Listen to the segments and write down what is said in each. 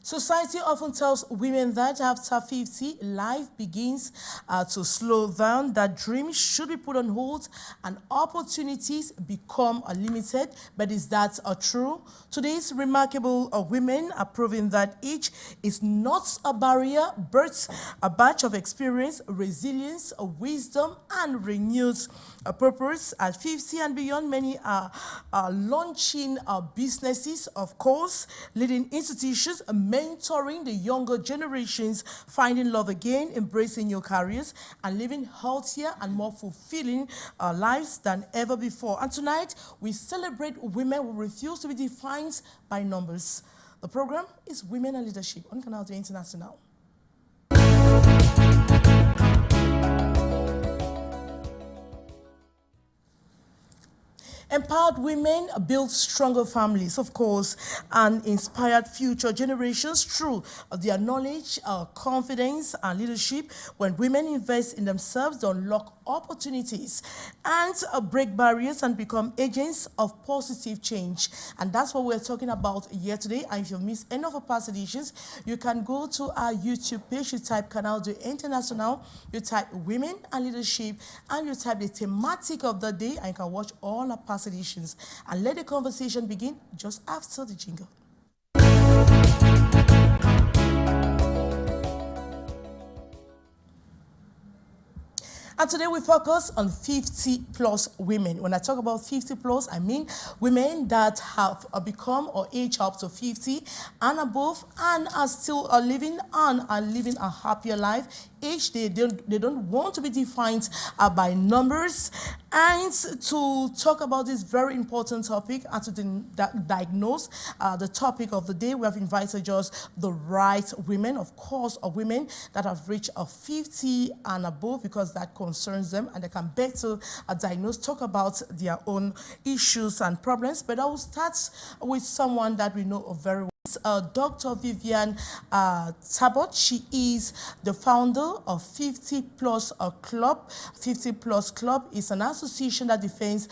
Society often tells women that after 50, life begins to slow down, that dreams should be put on hold and opportunities become limited. But is that true? Today's remarkable women are proving that age is not a barrier, but a batch of experience, resilience, wisdom, and renewed purpose. At 50 and beyond, many are launching businesses, of course, leading institutions, mentoring the younger generations, finding love again, embracing new careers, and living healthier and more fulfilling lives than ever before. And tonight, we celebrate women who refuse to be defined by numbers. The program is Women and Leadership on Canal International. Empowered women build stronger families, of course, and inspired future generations through their knowledge, confidence, and leadership. When women invest in themselves, they unlock opportunities and break barriers and become agents of positive change. And that's what we're talking about here today. And if you've missed any of our past editions, you can go to our YouTube page. You type Canal International, you type Women and Leadership, and you type the thematic of the day, and you can watch all our past editions. And let the conversation begin just after the jingle. And today we focus on 50-plus women. When I talk about 50-plus, I mean women that have become or age up to 50 and above and are still living and are living a happier life. Age, they don't want to be defined by numbers. And to talk about this very important topic and to diagnose the topic of the day, we have invited just the right women, of course, of women that have reached 50 and above, because that concerns them and they can better diagnose, talk about their own issues and problems. But I will start with someone that we know very well. Dr. Vivian Tabot. She is the founder of 50-Plus Club. 50-Plus Club is an association that defends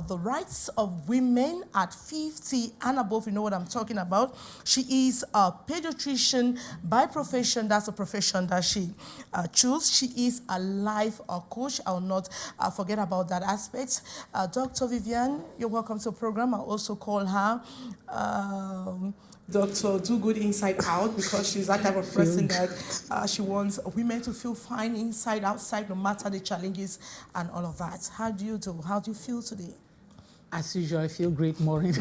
the rights of women at 50 and above. You know what I'm talking about. She is a pediatrician by profession. That's a profession that she chose. She is a life coach. I will not forget about that aspect. Dr. Vivian, you're welcome to the program. I also call her Dr. Do Good Inside Out, because she's that type of person that she wants women to feel fine inside, outside, no matter the challenges and all of that. How do you do? How do you feel today? As usual, I feel great, Maureen.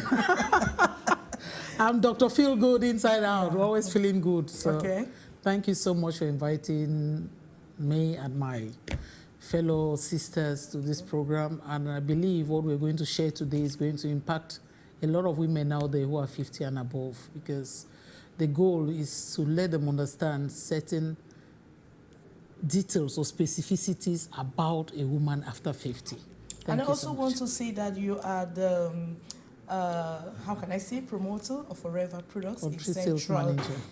I'm Dr. Feel Good Inside Out, always feeling good. So thank you so much for inviting me and my fellow sisters to this program. And I believe what we're going to share today is going to impact a lot of women out there who are 50 and above, because the goal is to let them understand certain details or specificities about a woman after 50. And I also want to say that you are the, how can I say, promoter of Forever Products in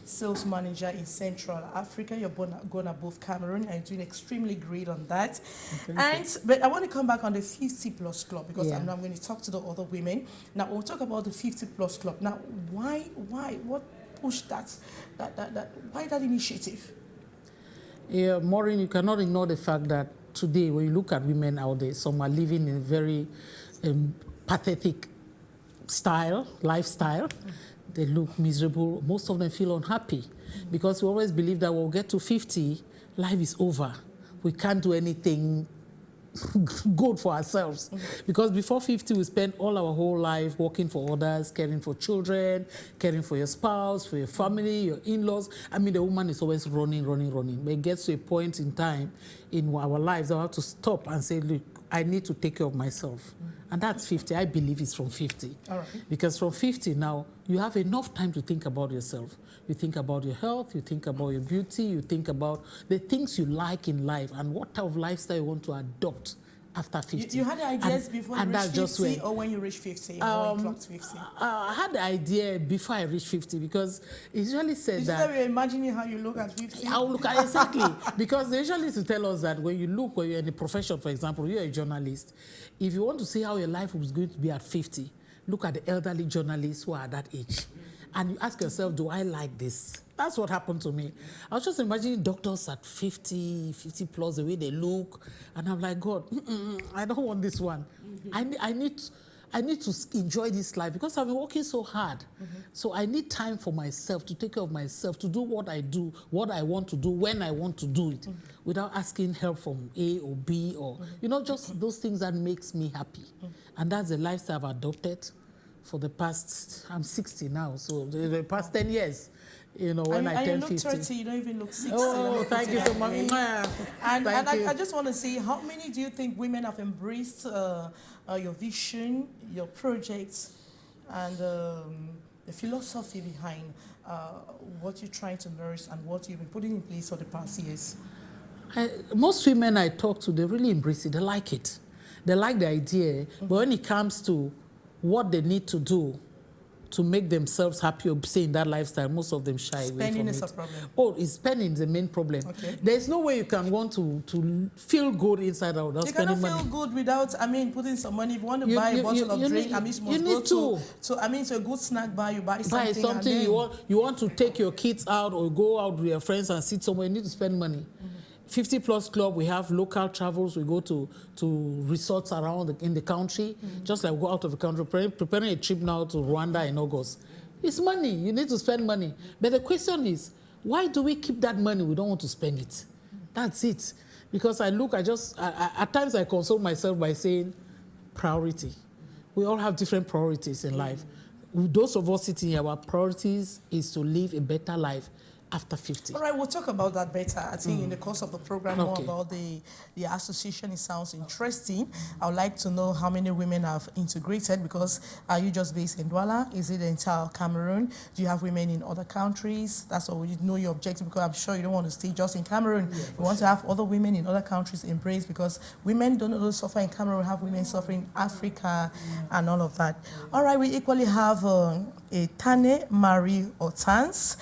sales manager in Central Africa. You're going above Cameroon and you're doing extremely great on that. But I want to come back on the 50-Plus Club, because I'm going to talk to the other women. Now, we'll talk about the 50-Plus Club. Now, why, what pushed that, why that initiative? Yeah, Maureen, you cannot ignore the fact that today, when you look at women out there, some are living in a very pathetic lifestyle. They look miserable. Most of them feel unhappy, because we always believe that when we get to 50, life is over. We can't do anything good for ourselves. Because before 50, we spend all our whole life working for others, caring for children, caring for your spouse, for your family, your in-laws. I mean, the woman is always running. But it gets to a point in time in our lives that we have to stop and say, look, I need to take care of myself. And that's 50. I believe it's from 50. All right. Because from 50 now, you have enough time to think about yourself. You think about your health, you think about your beauty, you think about the things you like in life and what type of lifestyle you want to adopt after 50. You had the ideas before you reached 50 or when you reached 50? Or when you clocked 50? I had the idea before I reached 50, because it usually said that... You're imagining how you look at 50? I'll look at exactly. Because they usually used to tell us that when you're in a profession, for example, you're a journalist, if you want to see how your life was going to be at 50, look at the elderly journalists who are at that age. and you ask yourself, do I like this? That's what happened to me. I was just imagining doctors at 50 plus, the way they look, and I'm like, God, I don't want this one. I need to enjoy this life because I've been working so hard. So I need time for myself, to take care of myself, to do what I do, what I want to do, when I want to do it, without asking help from A or B or, just those things that makes me happy. And that's the lifestyle I've adopted for the past, I'm 60 now, so the past 10 years. When I turn 50. You look 30, you don't even look 60. Oh, thank you so much. And I just want to say, how many do you think women have embraced your vision, your projects, and the philosophy behind what you're trying to nurse and what you've been putting in place for the past years? Most women I talk to, they really embrace it. They like it. They like the idea. But when it comes to what they need to do to make themselves happy or stay in that lifestyle, most of them shy away from it. Spending is a problem. Oh, spending is the main problem. Okay. There's no way you can want to feel good inside out without spending money. You cannot feel good without, putting some money. If you want to buy a bottle of drink, you must go to a good snack bar, you buy something. Buy something, you want to take your kids out or go out with your friends and sit somewhere, you need to spend money. 50 plus club, we have local travels. We go to resorts around in the country, just like we go out of the country, preparing a trip now to Rwanda in August. It's money. You need to spend money. But the question is, why do we keep that money? We don't want to spend it. That's it. Because at times I console myself by saying priority. We all have different priorities in life. Those of us sitting here, our priorities is to live a better life after 50. All right, we'll talk about that better, I think, in the course of the program, more about the association. It sounds interesting. I would like to know how many women have integrated, because are you just based in Douala? Is it the entire Cameroon? Do you have women in other countries? That's all. You know your objective, because I'm sure you don't want to stay just in Cameroon. Yeah, you want to have other women in other countries embraced, because women don't only suffer in Cameroon, we have women suffering in Africa and all of that. All right, we equally have a Tane Marie Hortense.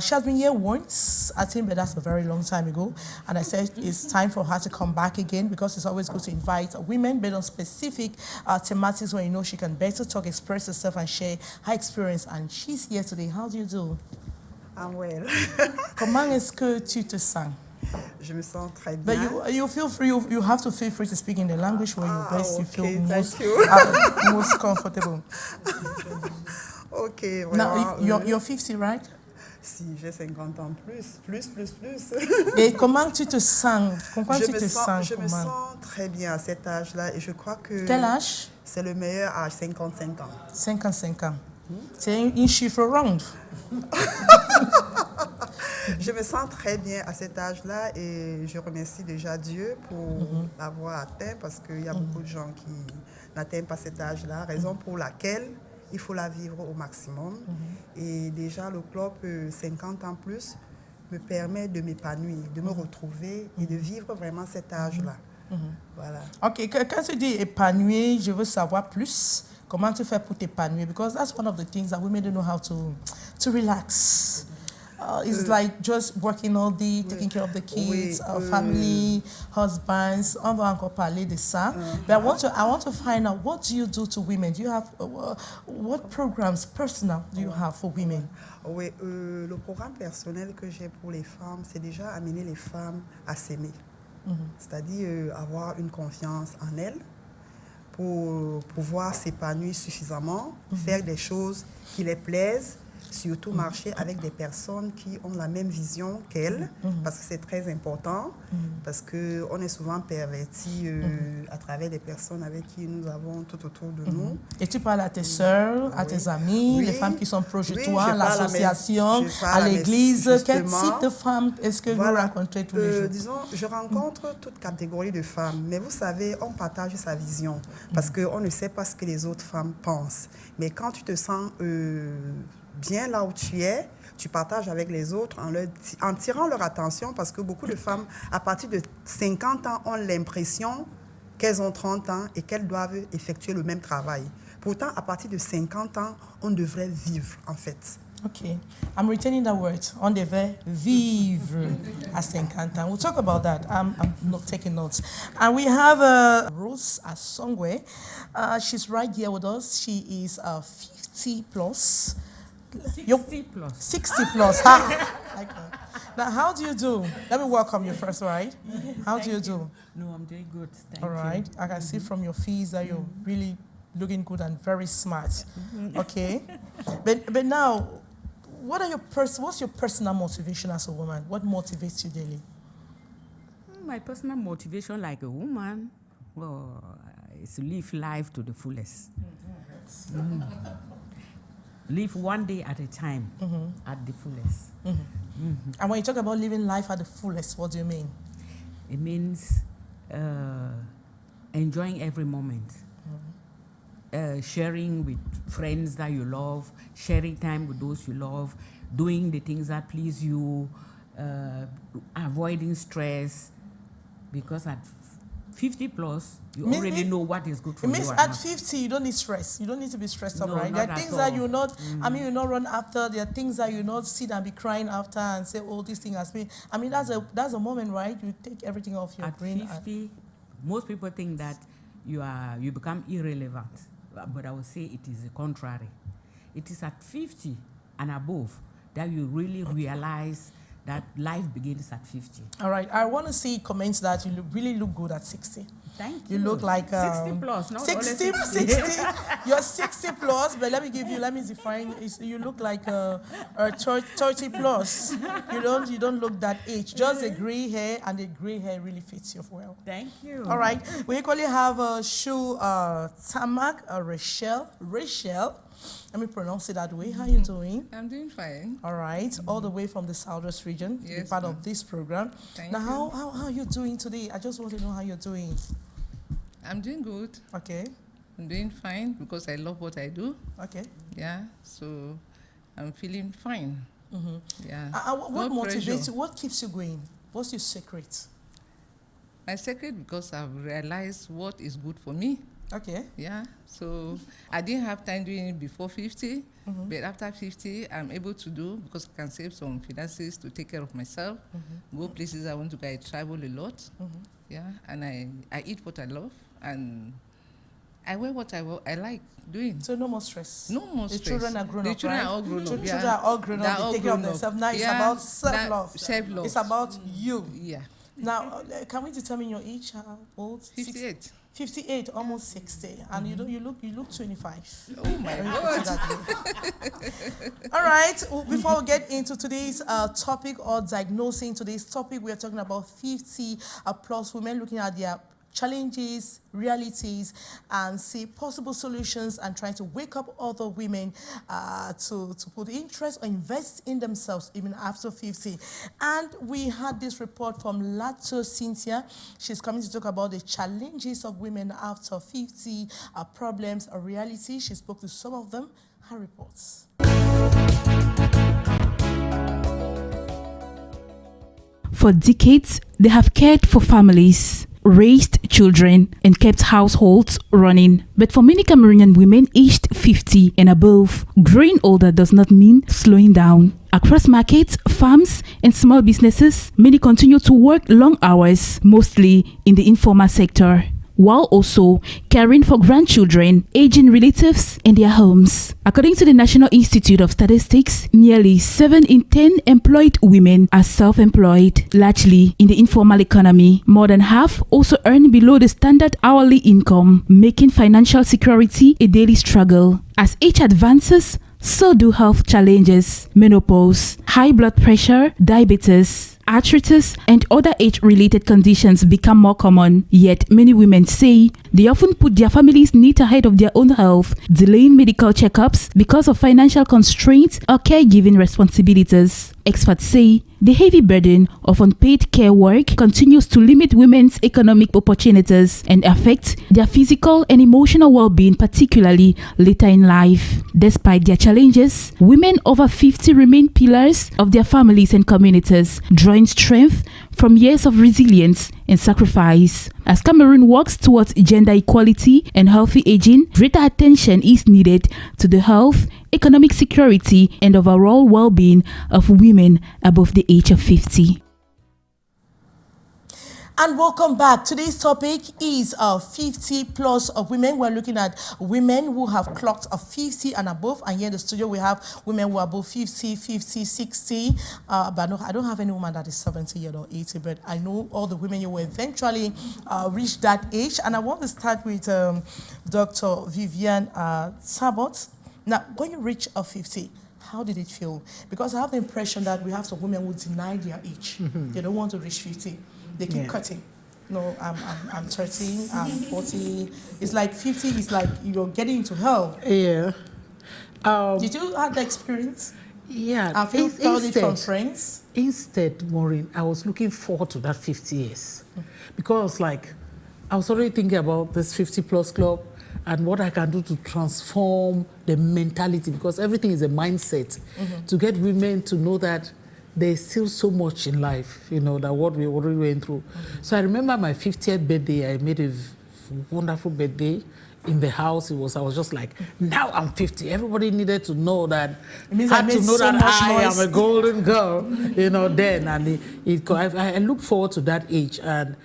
She has been here once, I think, but that's a very long time ago. And I said it's time for her to come back again, because it's always good to invite women based on specific thematics where she can better talk, express herself, and share her experience. And she's here today. How do you do? I'm well. Comment est-ce que tu te sens? Je me sens très bien. But you feel free. You have to feel free to speak in the language where you best you feel most comfortable. Okay. Now you're 50, right? Si, j'ai 50 ans plus. Et comment tu te sens? Je me sens très bien à cet âge-là, et je crois que... Quel âge? C'est le meilleur âge, 55 ans. 55 ans. C'est un chiffre rond. Je me sens très bien à cet âge-là, et je remercie déjà Dieu pour l'avoir atteint, parce qu'il y a beaucoup de gens qui n'atteignent pas cet âge-là, raison pour laquelle il faut la vivre au maximum. Et déjà, le club 50 ans plus me permet de m'épanouir, de me retrouver et de vivre vraiment cet âge-là. Voilà. OK, quand tu dis épanouir, je veux savoir plus. Comment tu fais pour t'épanouir? Because that's one of the things that women don't know how to relax. It's like just working all day, taking care of the kids, family, husbands. On va encore parler de ça. But I want to find out, what do you do to women? Do you have what programs personal do you have for women? Oui, le programme personnel que j'ai pour les femmes, c'est déjà amener les femmes à s'aimer. C'est-à-dire avoir une confiance en elles pour pouvoir s'épanouir suffisamment, faire des choses qui les plaisent, surtout marcher avec des personnes qui ont la même vision qu'elles, parce que c'est très important, parce qu'on est souvent perverti à travers des personnes avec qui nous avons tout autour de nous. Et tu parles à tes sœurs, à tes amis, les femmes qui sont proches de toi, l'association, à l'église. Quel type de femmes est-ce que vous rencontrez tous les jours? Disons, je rencontre toute catégorie de femmes, mais vous savez, on partage sa vision, parce qu'on ne sait pas ce que les autres femmes pensent. Mais quand tu te sens bien là où tu es, tu partages avec les autres en tirant leur attention, parce que beaucoup de femmes, à partir de 50 ans, ont l'impression qu'elles ont 30 ans et qu'elles doivent effectuer le même travail. Pourtant, à partir de 50 ans, on devrait vivre, en fait. Okay, I'm retaining that word. On devait vivre à 50 ans. We'll talk about that. I'm not taking notes. And we have Rose Asongwe. She's right here with us. She is 50 plus. 60 plus. 60 plus. Ha. Now, how do you do? Let me welcome you first, right? How do you do? No, I'm doing good. Thank All right. you. I can see from your face that you're really looking good and very smart. Okay. But now, what's your personal motivation as a woman? What motivates you daily? My personal motivation, like a woman, is to live life to the fullest. Live one day at a time, at the fullest. And when you talk about living life at the fullest, what do you mean? It means enjoying every moment. Sharing with friends that you love, sharing time with those you love, doing the things that please you, avoiding stress, because at 50 plus, you already know what is good for you. It means at 50, you don't need stress. You don't need to be stressed up, right? There are things that you not, you not run after. There are things that you not sit and be crying after and say, oh, this thing has been. I mean, that's a moment, right? You take everything off your brain. At 50, most people think that you become irrelevant. But I would say it is the contrary. It is at 50 and above that you really realize that life begins at 50. All right. I want to see comments that you really look good at 60. Thank you. You look like 60 plus, not 60. You're 60 plus, but let me define. You look like a 30 plus. You don't look that age. Just a gray hair, and the gray hair really fits you well. Thank you. All right. We equally have Tamak, Rachel. Let me pronounce it that way. How are you doing? I'm doing fine. All right. All the way from the Southwest region to be part of this program. Thank now, you. how are you doing today? I just want to know how you're doing. I'm doing good. Okay. I'm doing fine because I love what I do. Okay. Yeah. So I'm feeling fine. Yeah. What No motivates pressure. you? What keeps you going? What's your secret? My secret, because I've realized what is good for me. Okay. Yeah. So I didn't have time doing it before 50, but after 50, I'm able to do, because I can save some finances to take care of myself, go places I want to go. I travel a lot. Yeah. And I eat what I love, and I wear what I like doing. So no more stress. No more stress. The children are grown the up, children right? are all grown up. Children are all grown up. They take care of themselves. Now it's about self-love. Self-love. It's about you. Yeah. Now, can we determine your age? How old? 58. 58, almost 60, and you look 25. Oh my God. All right. Before we get into today's topic or diagnosing today's topic, we are talking about 50 plus women, looking at their challenges, realities, and see possible solutions, and trying to wake up other women to put interest or invest in themselves even after 50. And we had this report from Lato Cynthia. She's coming to talk about the challenges of women after 50, problems, a reality. She spoke to some of them. Her reports. For decades, they have cared for families, raised children, and kept households running. But for many Cameroonian women aged 50 and above, growing older does not mean slowing down. Across markets, farms, and small businesses, many continue to work long hours, mostly in the informal sector, while also caring for grandchildren, aging relatives, and their homes. According to the National Institute of Statistics, nearly 7 in 10 employed women are self-employed, largely in the informal economy. More than half also earn below the standard hourly income, making financial security a daily struggle. As age advances, so do health challenges, menopause, high blood pressure, diabetes, arthritis, and other age-related conditions become more common. Yet many women say they often put their family's needs ahead of their own health, delaying medical checkups because of financial constraints or caregiving responsibilities. Experts say the heavy burden of unpaid care work continues to limit women's economic opportunities and affect their physical and emotional well-being, particularly later in life. Despite their challenges, women over 50 remain pillars of their families and communities, drawing strength from years of resilience and sacrifice. As Cameroon works towards gender equality and healthy aging, greater attention is needed to the health, economic security, and overall well-being of women above the age of 50. And welcome back. Today's topic is 50 plus of women. We're looking at women who have clocked a 50 and above. And here in the studio, we have women who are above 50, 50, 60. But no, I don't have any woman that is 70 yet or 80, but I know all the women who will eventually reach that age. And I want to start with Dr. Vivian Sabot. Now, when you reach a 50, how did it feel? Because I have the impression that we have some women who deny their age. They don't want to reach 50. They keep cutting. No, I'm 13, I'm 40. It's like 50 is like you're getting into hell. Yeah. Did you have the experience? Yeah. Have you felt it from friends? Instead, Maureen, I was looking forward to that 50 years. Because like, I was already thinking about this 50 plus club and what I can do to transform the mentality, because everything is a mindset. To get women to know that there's still so much in life, you know, that what we already went through. So I remember my 50th birthday, I made a wonderful birthday in the house. I was just like, now I'm 50. Everybody needed to know that, had to know that I am a golden girl, you know, then. And I look forward to that age. And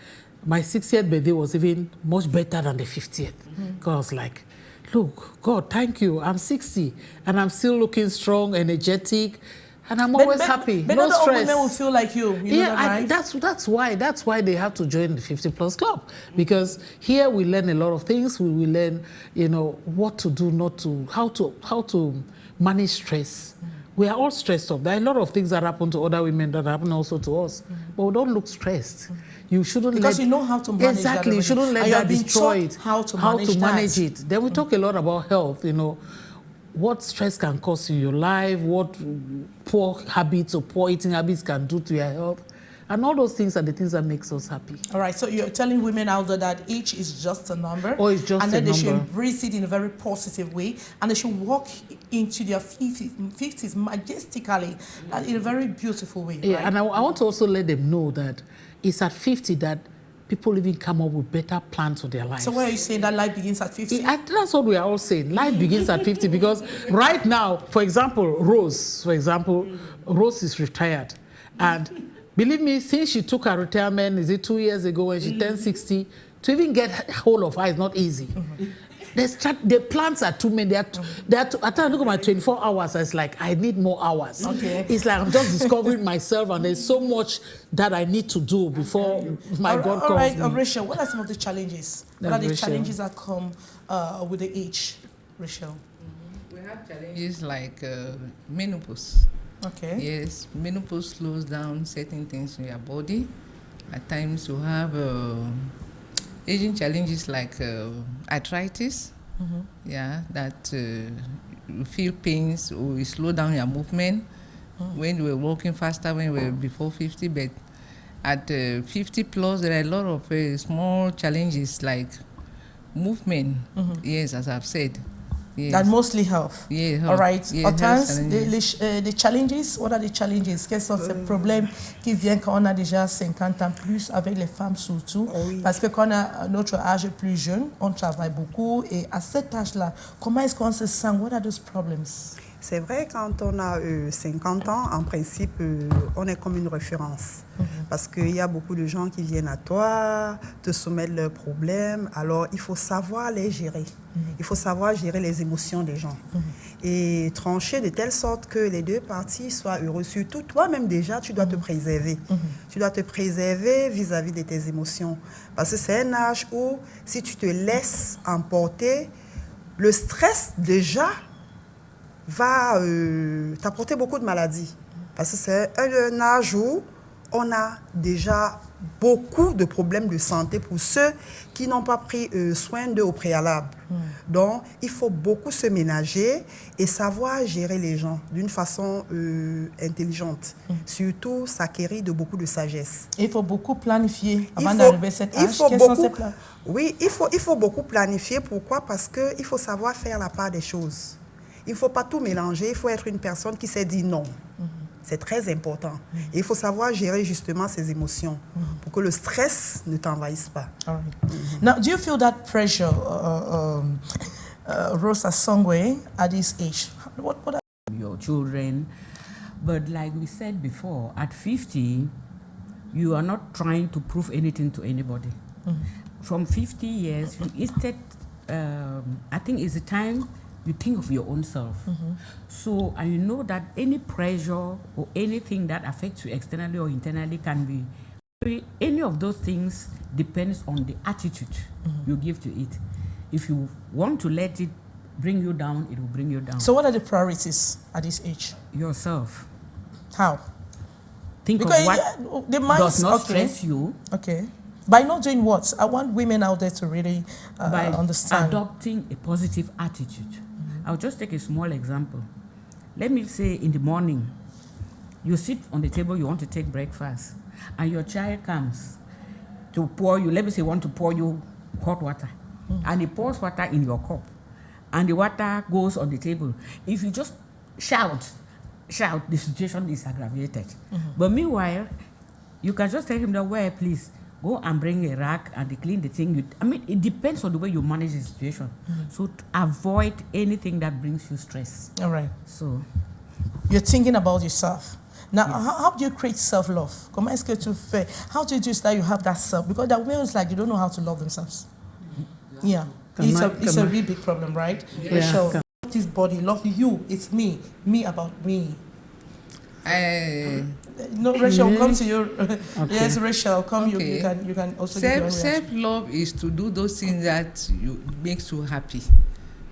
my 60th birthday was even much better than the 50th. Because I was like, look, God, thank you. I'm 60 and I'm still looking strong, energetic, and I'm always happy. But no not stress. all women will feel like you. You know that, right? That's why they have to join the 50 plus club, because here we learn a lot of things. We will learn, you know, what to do, not to, how to manage stress. We are all stressed up. There are a lot of things that happen to other women that happen also to us, but we don't look stressed. You shouldn't because you know how to manage exactly. That you shouldn't let that destroy it. How to manage it. Then we talk a lot about health. You know, what stress can cause in your life, what poor habits or poor eating habits can do to your health. And all those things are the things that makes us happy. All right, so you're telling women out there that age is just a number. Oh, it's just a number. And then they should embrace it in a very positive way. And they should walk into their 50s majestically in a very beautiful way. Yeah, right? And I want to also let them know that it's at 50 that people even come up with better plans for their lives. So why are you saying that life begins at 50? That's what we are all saying. Life begins at 50 because right now, for example, Rose is retired. And believe me, since she took her retirement, is it 2 years ago when she turned 60, to even get hold of her is not easy. The plans are too many. At times I look at my 24 hours, it's like, I need more hours. Okay. It's like I'm just discovering myself, and there's so much that I need to do before my God calls me. All right, Rachel, what are some of the challenges? What are the challenges that come with the age, Rachel? We have challenges like menopause. Okay. Yes, menopause slows down certain things in your body. At times you have aging challenges like arthritis. Yeah, that you feel pains or you slow down your movement when you were walking faster when you were before 50. But at 50 plus, there are a lot of small challenges like movement. Yes, as I've said. Yes. And mostly health. Yeah, health. All right. Yeah, the challenges, what are les challenges? Quels sont ces problèmes qui viennent quand on a déjà 50 ans plus avec les femmes surtout? Oui. Parce que quand on a notre âge plus jeune, on travaille beaucoup. Et à cet âge-là, comment est-ce qu'on se sent? What are those problems? C'est vrai, quand on a 50 ans, en principe, on est comme une référence. Parce qu'il y a beaucoup de gens qui viennent à toi, te soumettent leurs problèmes. Alors, il faut savoir les gérer. Il faut savoir gérer les émotions des gens. Et trancher de telle sorte que les deux parties soient heureuses. Surtout, toi-même déjà, tu dois te préserver. Tu dois te préserver vis-à-vis de tes émotions. Parce que c'est un âge où, si tu te laisses emporter, le stress déjà va t'apporter beaucoup de maladies. Parce que c'est un âge où on a déjà beaucoup de problèmes de santé pour ceux qui n'ont pas pris soin d'eux au préalable. Donc, il faut beaucoup se ménager et savoir gérer les gens d'une façon intelligente. Surtout, s'acquérir de beaucoup de sagesse. Il faut beaucoup planifier avant d'arriver à cet âge. Oui, il faut beaucoup planifier. Pourquoi? Parce qu'il faut savoir faire la part des choses. Il ne faut pas tout mélanger, il faut être une personne qui sait dire non. C'est très important. Et il faut savoir gérer justement ses émotions pour que le stress ne t'envahisse pas. All right. Now, do you feel that pressure, Rosa Songwe, at this age? What are your children? But like we said before, at 50, you are not trying to prove anything to anybody. From 50 years, you instead, I think it's the time you think of your own self. So, and you know that any pressure or anything that affects you externally or internally can be, any of those things depends on the attitude you give to it. If you want to let it bring you down, it will bring you down. So what are the priorities at this age? Yourself. How? Think Because of what the mind does not stress you. Okay. By not doing what? I want women out there to really By understand. adopting a positive attitude. I'll just take a small example. Let me say in the morning, you sit on the table, you want to take breakfast, and your child comes to pour you, let me say, want to pour you hot water, and he pours water in your cup, and the water goes on the table. If you just shout, the situation is aggravated. But meanwhile, you can just tell him that, well, please, go and bring a rack and they clean the thing. I mean, it depends on the way you manage the situation. So to avoid anything that brings you stress. All right. So You're thinking about yourself. Now, how do you create self-love? Comment est-ce que tu fais? How do you do that you have that self? Because the women is like, you don't know how to love themselves. Yeah. It's a really big problem, right? Yeah. Rachel, love this body, love you. It's me about me. No, Rachel, come to you. Okay. Yes, Rachel, come. Okay. You can also give your own reaction. Self-love is to do those things that makes you happy.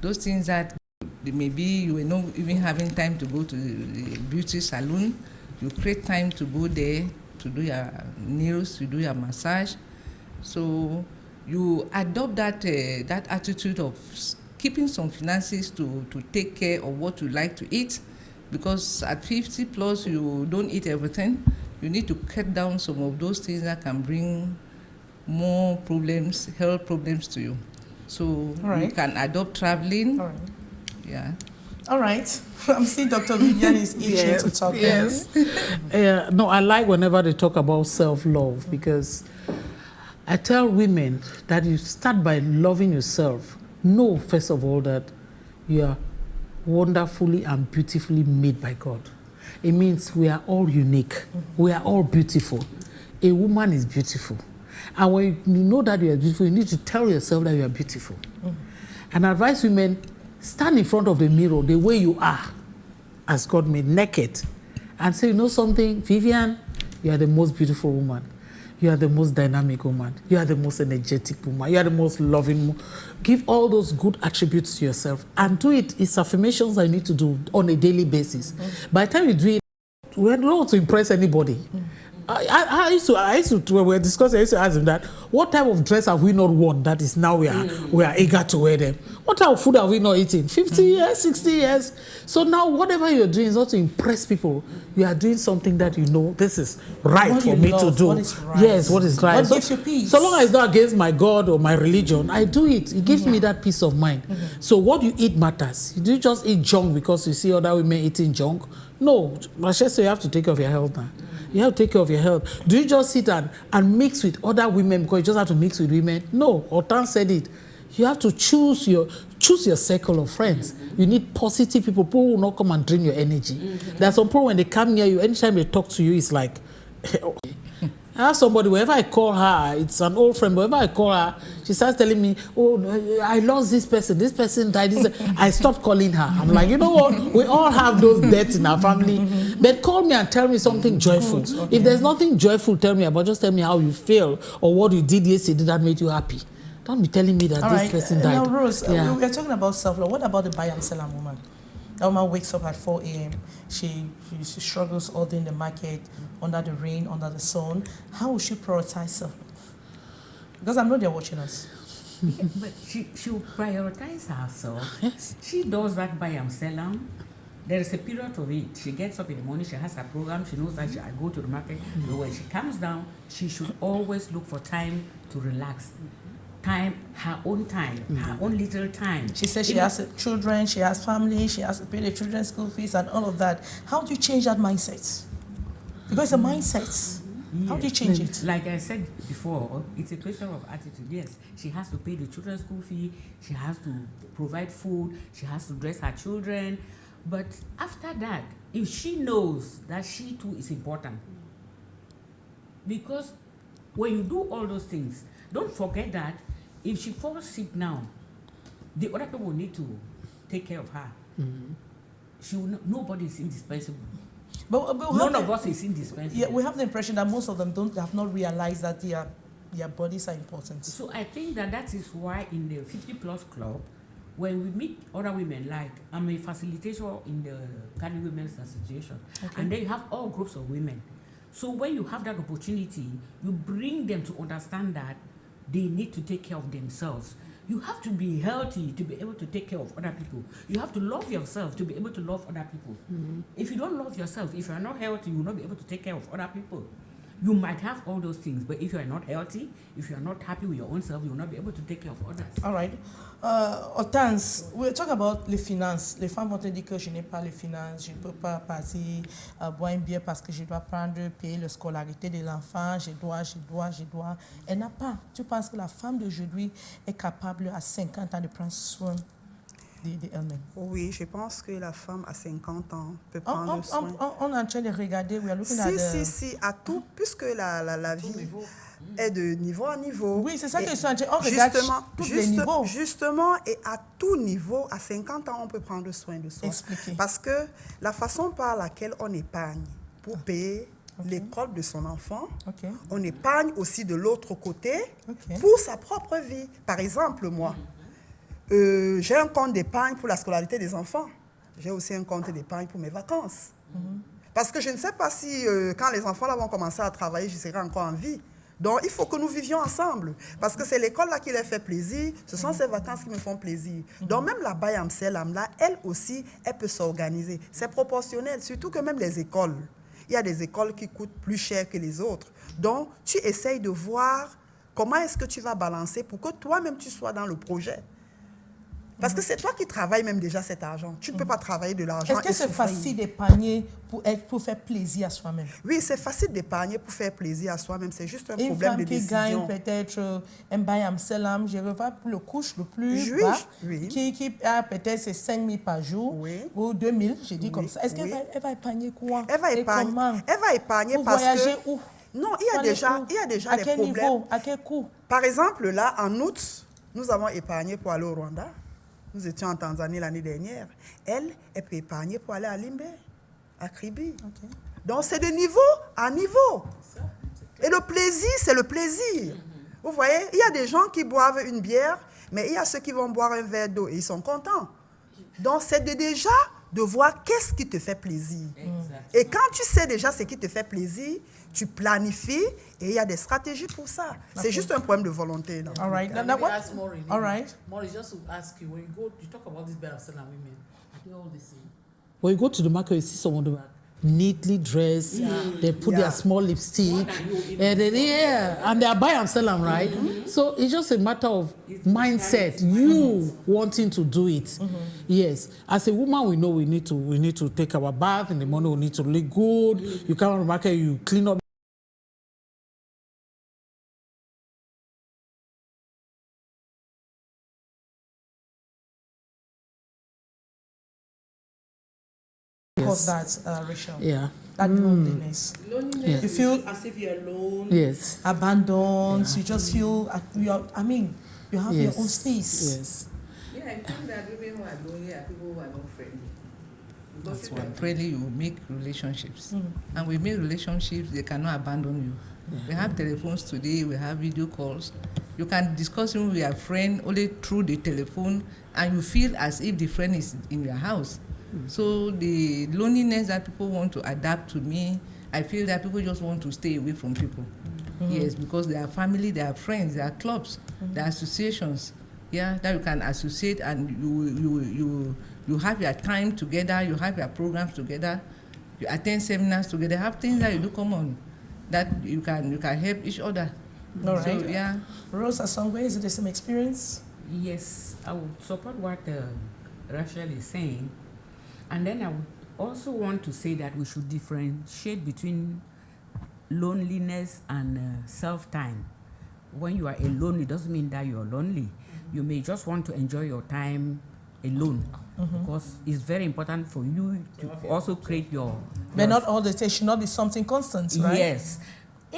Those things that maybe you were not even having time to go to the beauty salon. You create time to go there to do your nails, to do your massage. So you adopt that attitude of keeping some finances to take care of what you like to eat. Because at 50 plus, you don't eat everything. You need to cut down some of those things that can bring more problems, health problems to you. So you can adopt traveling. All right. Yeah. All right. I'm seeing Dr. Vivian is itching to talk. Yes. No, I like whenever they talk about self-love because I tell women that you start by loving yourself. Know, first of all, that you are wonderfully and beautifully made by God. It means we are all unique. We are all beautiful. A woman is beautiful. And when you know that you are beautiful, you need to tell yourself that you are beautiful. And I advise women, stand in front of the mirror the way you are, as God made, naked, and say, you know something, Vivian, you are the most beautiful woman. You are the most dynamic woman. You are the most energetic woman. You are the most loving woman. Give all those good attributes to yourself and do it. It's affirmations I need to do on a daily basis. By the time you do it, we don't want to impress anybody. I used to, when we were discussing, I used to ask them that, what type of dress have we not worn that is now we are eager to wear them? What type of food have we not eaten? 50 years, 60 years? So now whatever you're doing is not to impress people. You are doing something that you know, this is right What for you me love, to do. what is right. Yes, what is right. What gives you peace? So long as it's not against my God or my religion, I do it. It gives me that peace of mind. So what you eat matters. You don't just eat junk because you see other women eating junk. No, I should say you have to take care of your health now. You have to take care of your health. Do you just sit and mix with other women because you just have to mix with women? No, Otan said it. You have to choose your circle of friends. You need positive people who will not come and drain your energy. There's some people when they come near you, anytime they talk to you, it's like, I have somebody, whenever I call her, it's an old friend, whenever I call her, she starts telling me, oh, I lost this person died. I stopped calling her. I'm like, you know what? We all have those deaths in our family. But call me and tell me something joyful. Okay. If there's nothing joyful, tell me about, just tell me how you feel or what you did yesterday that made you happy. Don't be telling me that this person died. Now, Rose, we are talking about self-love. What about the buy and sell woman? That woman wakes up at 4 a.m. She struggles all day in the market, under the rain, under the sun. How will she prioritize self-love? Because I know they're watching us. Yeah, but she'll prioritize herself. Yes. She does that buy and sell. There is a period of it. She gets up in the morning, she has her program, she knows that I go to the market. But when she comes down, she should always look for time to relax. Time, her own little time. She says she has children, she has family, she has to pay the children's school fees and all of that. How do you change that mindset? Because it's a mindset. How do you change it? Like I said before, it's a question of attitude. Yes, she has to pay the children's school fee, she has to provide food, she has to dress her children. But after that, if she knows that she too is important, Because when you do all those things, don't forget that if she falls sick now, the other people will need to take care of her. She will nobody is indispensable. But None of us is indispensable. Yeah, we have the impression that most of them have not realized that their bodies are important. So I think that is why in the 50+ club, when we meet other women, like I'm a facilitator in the Canal Women's Association, and they have all groups of women. So when you have that opportunity, you bring them to understand that they need to take care of themselves. You have to be healthy to be able to take care of other people. You have to love yourself to be able to love other people. If you don't love yourself, if you are not healthy, you will not be able to take care of other people. You might have all those things, but if you are not healthy, if you are not happy with your own self, you will not be able to take care of others. All right. Hortense, we'll talk about les finances. Les femmes vont te dire que je n'ai pas les finances, je ne peux pas partir boire un bière parce que je dois payer la scolarité de l'enfant, je dois. Elle n'a pas. Tu penses que la femme d'aujourd'hui est capable à 50 ans de prendre soin d'elle-même? Oui, je pense que la femme à 50 ans peut prendre soin. On est en train de regarder. Si, à tout, puisque la vie est de niveau à niveau. Oui, c'est ça que je suis en train. On regarde tous les niveaux. Justement, et à tout niveau, à 50 ans, on peut prendre soin de soi. Expliquez. Parce que la façon par laquelle on épargne pour payer l'école de son enfant, on épargne aussi de l'autre côté pour sa propre vie. Par exemple, moi, j'ai un compte d'épargne pour la scolarité des enfants. J'ai aussi un compte d'épargne pour mes vacances. Parce que je ne sais pas si, quand les enfants là vont commencer à travailler, je serai encore en vie. Donc, il faut que nous vivions ensemble. Parce que c'est l'école là qui les fait plaisir. Ce sont ces vacances qui me font plaisir. Donc, même la Bayamselam là, elle aussi, elle peut s'organiser. C'est proportionnel. Surtout que même les écoles, il y a des écoles qui coûtent plus cher que les autres. Donc, tu essayes de voir comment est-ce que tu vas balancer pour que toi-même tu sois dans le projet. Parce que c'est toi qui travailles même déjà cet argent. Tu ne peux pas travailler de l'argent. Est-ce que c'est facile d'épargner pour faire plaisir à soi-même? Oui, c'est facile d'épargner pour faire plaisir à soi-même. C'est juste un problème de décision. Une femme qui gagne peut-être un bayam selam, je revois pour le couche le plus bas, qui a peut-être 5 000 par jour ou 2 000, je dis comme ça. Est-ce qu'elle va épargner quoi? Elle va épargner pour parce voyager que... Où? Non, il y a déjà des problèmes. Niveau? À quel coût? Par exemple, là, en août, nous avons épargné pour aller au Rwanda. Nous étions en Tanzanie l'année dernière. Elle peut épargner pour aller à Limbe, à Kribi. Donc, c'est de niveau à niveau. Et le plaisir, c'est le plaisir. Vous voyez, il y a des gens qui boivent une bière, mais il y a ceux qui vont boire un verre d'eau et ils sont contents. Donc, c'est déjà de voir qu'est-ce qui te fait plaisir. Et quand tu sais déjà ce qui te fait plaisir, tu planifies et il y a des stratégies pour ça. C'est juste un problème de volonté. Donc. All right. Let me ask Maureen. All right. Maureen, just to ask you, when you talk about this Bayamselam women, are they all the same? When you go to the market, you see someone who are neatly dressed, they put their small lipstick, and they are Bayamselam, right? So it's just a matter of mindset, you wanting to do it. Yes, as a woman, we know we need to take our bath in the morning. We need to look good. You come to the market, you clean up. Cause that, Rachel. Yeah. That loneliness. Loneliness. You feel as if you're alone. Yes. Abandoned. You just feel you have your own space. Yes. Yeah, I think that women who are lonely are people who are not friendly. Because if you're friendly, you make relationships. And we make relationships, they cannot abandon you. We have telephones today, we have video calls. You can discuss with your friend only through the telephone, and you feel as if the friend is in your house. So the loneliness that people want to adapt to me, I feel that people just want to stay away from people. Yes, because they are family, they are friends, they are clubs, they are associations. Yeah, that you can associate and you have your time together, you have your programs together, you attend seminars together, have things that you do common, that you can help each other. All right. So, yeah. Rose, as somewhere, is it the same experience? Yes, I would support what Rachel is saying. And then I would also want to say that we should differentiate between loneliness and self-time. When you are alone, it doesn't mean that you're lonely. You may just want to enjoy your time alone, because it's very important for you to also create your... But not all the time, should not be something constant, right? Yes.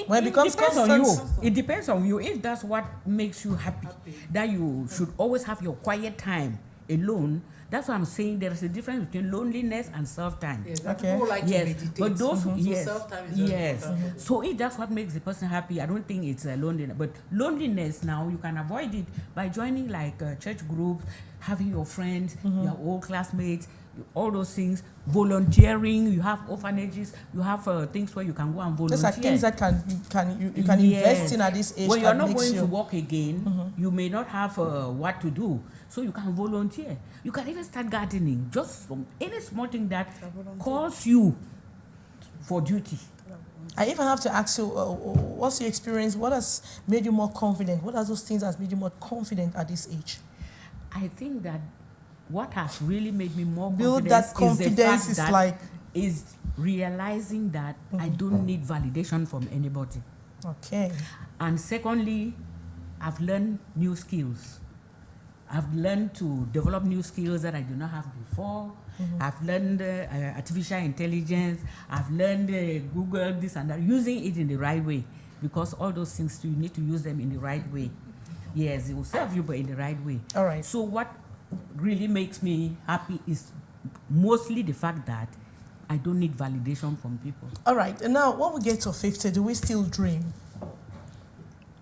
When it becomes depends on constant. you. It depends on you. If that's what makes you happy, that you should always have your quiet time alone. That's why I'm saying there is a difference between loneliness and self-time. Yes, Okay. people like to Yes, meditate. but those So yes, self-time is very yes. important. So if that's what makes the person happy, I don't think it's loneliness. But loneliness now you can avoid it by joining like church groups, having your friends, your old classmates, all those things. Volunteering. You have orphanages. You have things where you can go and volunteer. Those are things that you can invest in at this age. When you're that not makes going you, to work again, you may not have what to do. So you can volunteer. You can even start gardening. Just from any small thing that calls you for duty. I even have to ask you, what's your experience? What has made you more confident? What are those things that has made you more confident at this age? I think that what has really made me more Build confident that confidence is the is fact like... is realizing that I don't need validation from anybody. Okay. And secondly, I've learned new skills. I've learned to develop new skills that I do not have before. I've learned artificial intelligence. I've learned Google, this and that, using it in the right way. Because all those things, you need to use them in the right way. Yes, it will serve you, but in the right way. All right. So what really makes me happy is mostly the fact that I don't need validation from people. All right. And now, when we get to 50, do we still dream?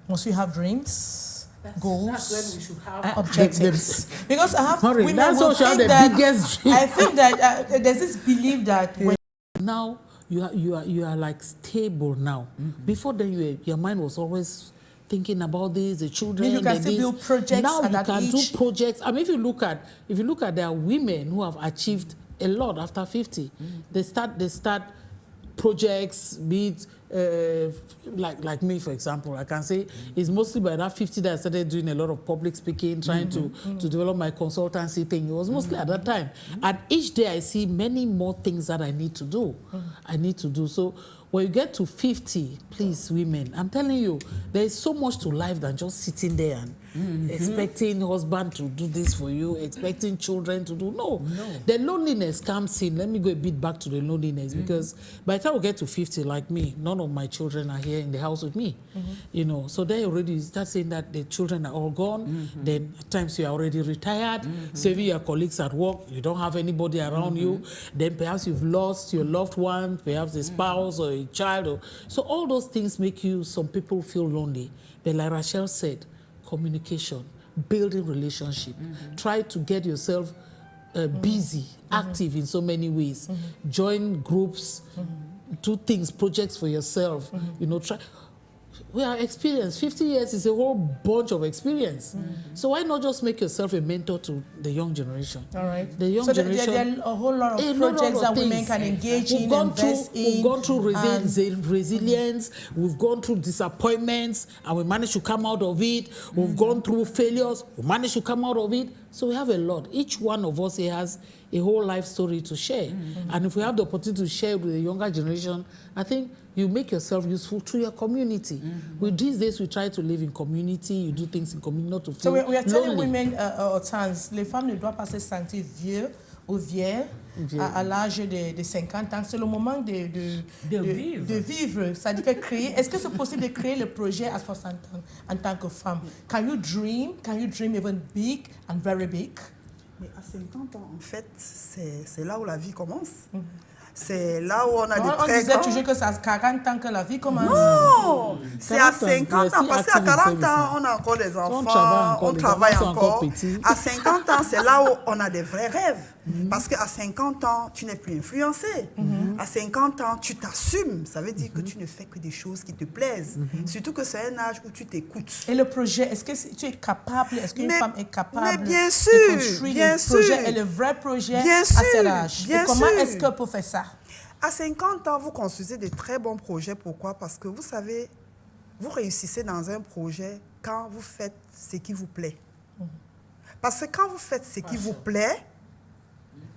Must we have dreams, goals, That's when we should have objectives? Because I have Maureen, women that's who what you have think the that... biggest dream. I think that there's this belief that... when Now you are like stable now. Before then, your mind was always thinking about this, the children. You can the still this. build projects Now at you that can age. do projects. I mean, if you look at there are women who have achieved a lot after 50. They start projects, be it like me, for example. I can say it's mostly by that 50 that I started doing a lot of public speaking, trying to develop my consultancy thing. It was mostly at that time. And each day I see many more things that I need to do. So when you get to 50, please, women, I'm telling you, there is so much to life than just sitting there and expecting husband to do this for you, expecting children to do. No. The loneliness comes in. Let me go a bit back to the loneliness, because by the time we get to 50, like me, none of my children are here in the house with me. You know, so they already start saying that the children are all gone. Then at times you are already retired. Saving your colleagues at work, you don't have anybody around you. Then perhaps you've lost your loved one, perhaps a spouse or a child. So all those things make some people feel lonely. But like Rachel said, communication, building relationship. Try to get yourself busy, active in so many ways. Join groups, do things, projects for yourself. You know, try. We are experienced. 50 years is a whole bunch of experience. So why not just make yourself a mentor to the young generation? All right. The young so generation. there are a whole lot of projects that women can engage in, invest in. We've gone through resilience. We've gone through disappointments, and we managed to come out of it. We've gone through failures. We managed to come out of it. So we have a lot. Each one of us here has a whole life story to share. And if we have the opportunity to share with the younger generation, I think you make yourself useful to your community. With these days, we try to live in community. You do things in community, not to feel So we are telling lonely. women, les femmes ne doivent pas se sentir vieux ou vieilles à l'âge de 50 ans. C'est le moment de vivre. C'est-à-dire que créer. Est-ce que c'est possible de créer le projet à 60 ans en tant que femme? Can you dream? Can you dream even big and very big? Mais à 50 ans, en fait, c'est là où la vie commence. C'est là où on a des On très disait grands... toujours que c'est à 40 ans que la vie commence. Non, c'est à 50 ans, 50 ans, parce qu'à 40 ans, on a encore des enfants, on travaille encore. À 50 ans, c'est là où on a des vrais rêves. Parce qu'à 50 ans, tu n'es plus influencé. À 50 ans, tu t'assumes. Ça veut dire que tu ne fais que des choses qui te plaisent. Surtout que c'est un âge où tu t'écoutes. Et le projet, est-ce que tu es capable, est-ce qu'une femme est capable bien de sûr, construire bien le projet sûr. et le vrai projet Bien à sûr, cet âge? bien Et comment sûr. est-ce qu'on peut faire ça? À 50 ans, vous construisez de très bons projets. Pourquoi? Parce que vous savez, vous réussissez dans un projet quand vous faites ce qui vous plaît. Parce que quand vous faites ce qui vous plaît,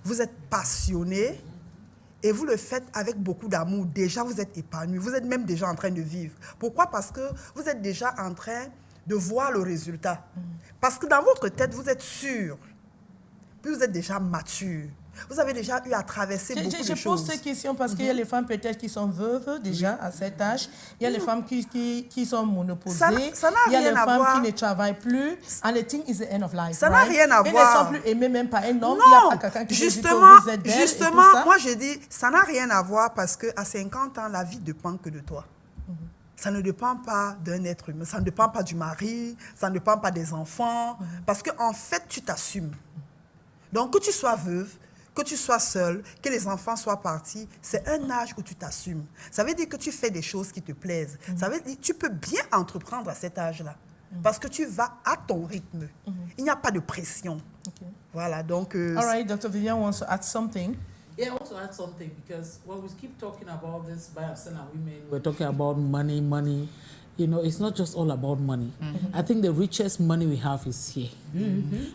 vous êtes passionné et vous le faites avec beaucoup d'amour. Déjà, vous êtes épanoui. Vous êtes même déjà en train de vivre. Pourquoi? Parce que vous êtes déjà en train de voir le résultat. Parce que dans votre tête, vous êtes sûr. Puis vous êtes déjà mature. Vous avez déjà eu à traverser beaucoup de choses. Je pose ces questions parce qu'il y a les femmes peut-être qui sont veuves déjà à cet âge. Il y a les femmes qui sont monoposées. Ça n'a il y a rien les à femmes voir. qui ne travaillent plus. And the thing is the end of life. Ça n'a rien à Ils voir. ne sont plus aimés même par un homme. Non, Il n'y a pas quelqu'un qui justement, vous aide d'elle et tout justement, ça. moi je dis, ça n'a rien à voir parce qu'à 50 ans, la vie ne dépend que de toi. Ça ne dépend pas d'un être humain, ça ne dépend pas du mari, ça ne dépend pas des enfants, parce qu'en fait, tu t'assumes. Donc, que tu sois veuve, que tu sois seule, que les enfants soient partis, c'est un âge où tu t'assumes. Ça veut dire que tu fais des choses qui te plaisent. Ça veut dire que tu peux bien entreprendre à cet âge-là, parce que tu vas à ton rythme. Il n'y a pas de pression. Okay. Voilà, donc... All right, Dr. Vivian wants to add something. Yeah, I want to add something because when we keep talking about this bias and women, we're talking about money. You know, it's not just all about money. I think the richest money we have is here.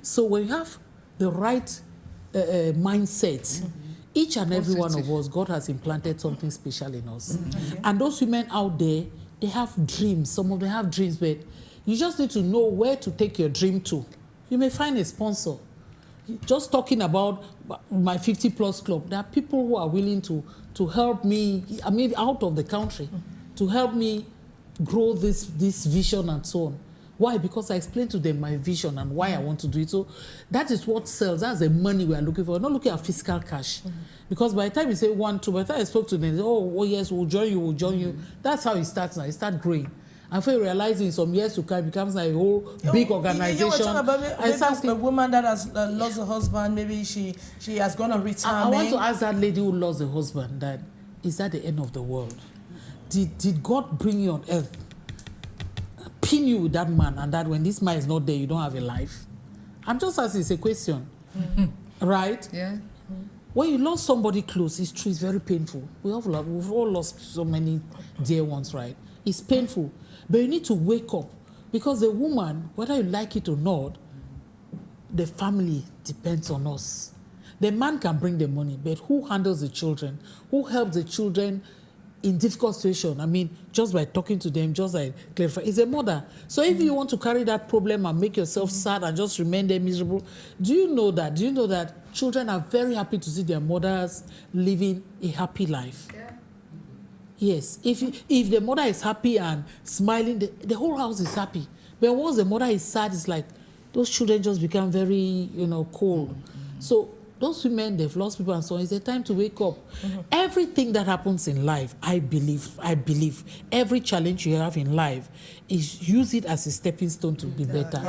So when you have the right mindset, each and every one of us, God has implanted something special in us. And those women out there, they have dreams. Some of them have dreams, but you just need to know where to take your dream to. You may find a sponsor. Just talking about my 50+ club, there are people who are willing to help me, I mean, out of the country, to help me grow this vision and so on. Why? Because I explained to them my vision and why I want to do it. So that is what sells. That's the money we are looking for. We're not looking at fiscal cash. Because by the time you say 1, 2, by the time I spoke to them, they say, oh yes, we'll join you. That's how it starts now. It starts growing. And for realizing some years to come, it becomes like a whole big organization. You were talking about maybe a woman that has lost her husband, maybe she has gone on retirement. I want to ask that lady who lost her husband, that is that the end of the world? Did God bring you on earth, pin you with that man, and that when this man is not there, you don't have a life? I'm just asking, it's a question. Right? Yeah. When you lost somebody close, it's true, it's very painful. We've all lost so many dear ones, right? It's painful. But you need to wake up, because the woman, whether you like it or not, the family depends on us. The man can bring the money, but who handles the children? Who helps the children in difficult situations? I mean, just by talking to them, just like clarify, it's a mother. So if you want to carry that problem and make yourself sad and just remain there miserable, do you know that children are very happy to see their mothers living a happy life? Yeah. Yes, if the mother is happy and smiling, the whole house is happy. But once the mother is sad, it's like those children just become very, cold. So those women, they've lost people and so on. It's a time to wake up. Everything that happens in life, I believe, every challenge you have in life is use it as a stepping stone to be better.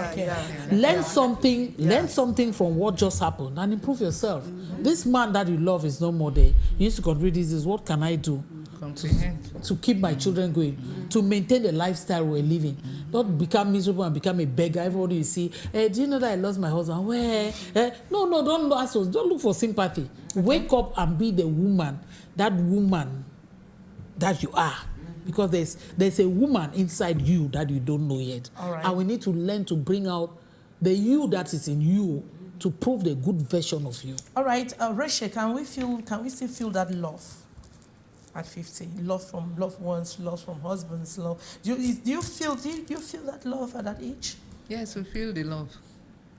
Learn something from what just happened and improve yourself. This man that you love is no more there. You used to consider this is what can I do to keep my children going, to maintain the lifestyle we're living, not become miserable and become a beggar. Everybody you see, do you know that I lost my husband? Where? No, don't ask us. Don't look for sympathy. Wake up and be the woman that you are. Because there's a woman inside you that you don't know yet. Right. And we need to learn to bring out the you that is in you to prove the good version of you. All right, Rachel, can we still feel that love at 50? Love from loved ones, love from husbands, love. Do you feel that love at that age? Yes, we feel the love.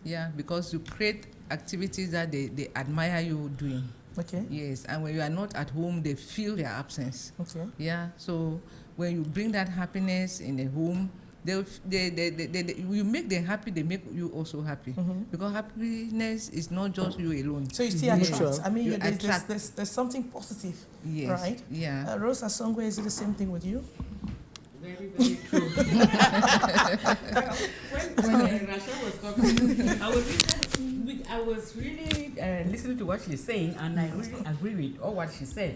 Yeah, because you create activities that they admire you doing. Okay. Yes, and when you are not at home, they feel your absence. Okay. Yeah, so when you bring that happiness in the home, you make them happy, they make you also happy. Because happiness is not just you alone. So you still attract. I mean, there's something positive. Yes. Right? Yeah. Rosa Songwe, is it the same thing with you? Very, very true. when Rachel was talking, I was really listening to what she's saying, and I really agree with all what she said.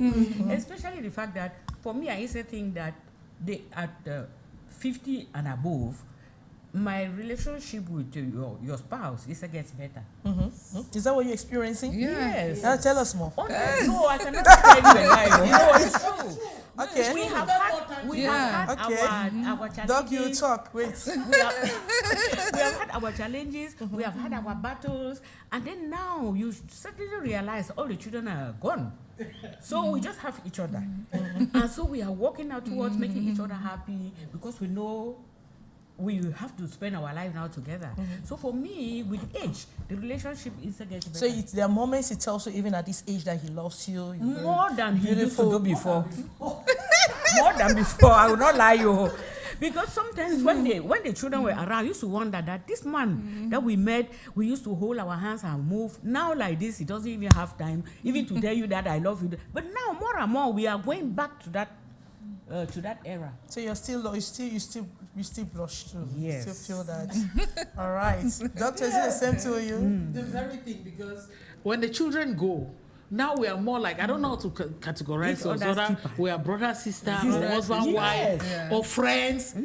Especially the fact that, for me, I used to think that at 50 and above, my relationship with your spouse gets better. Is that what you're experiencing? Yes. Tell us more. Yes. No, I cannot tell you a lie. No, it's true. Okay. We have had our challenges. Dog, you talk. Wait. We have had our challenges. We have had our battles, and then now you suddenly realize all the children are gone. So we just have each other, and so we are working out towards making each other happy, because we know we have to spend our life now together. So for me, with age, the relationship is getting better. So there are moments he tells you even at this age that he loves you. More than he used to do before. More than before. I will not lie you. Because sometimes when the children were around, I used to wonder that this man that we met, we used to hold our hands and move. Now like this, he doesn't even have time even to tell you that I love you. But now more and more, we are going back to that era. So you still blush too. Yes. You still feel that. All right. Doctor, is it the same to you? The very thing, because when the children go, now we are more like, I don't know how to categorize us, whether we are brother, sister, or husband, wife, or friends.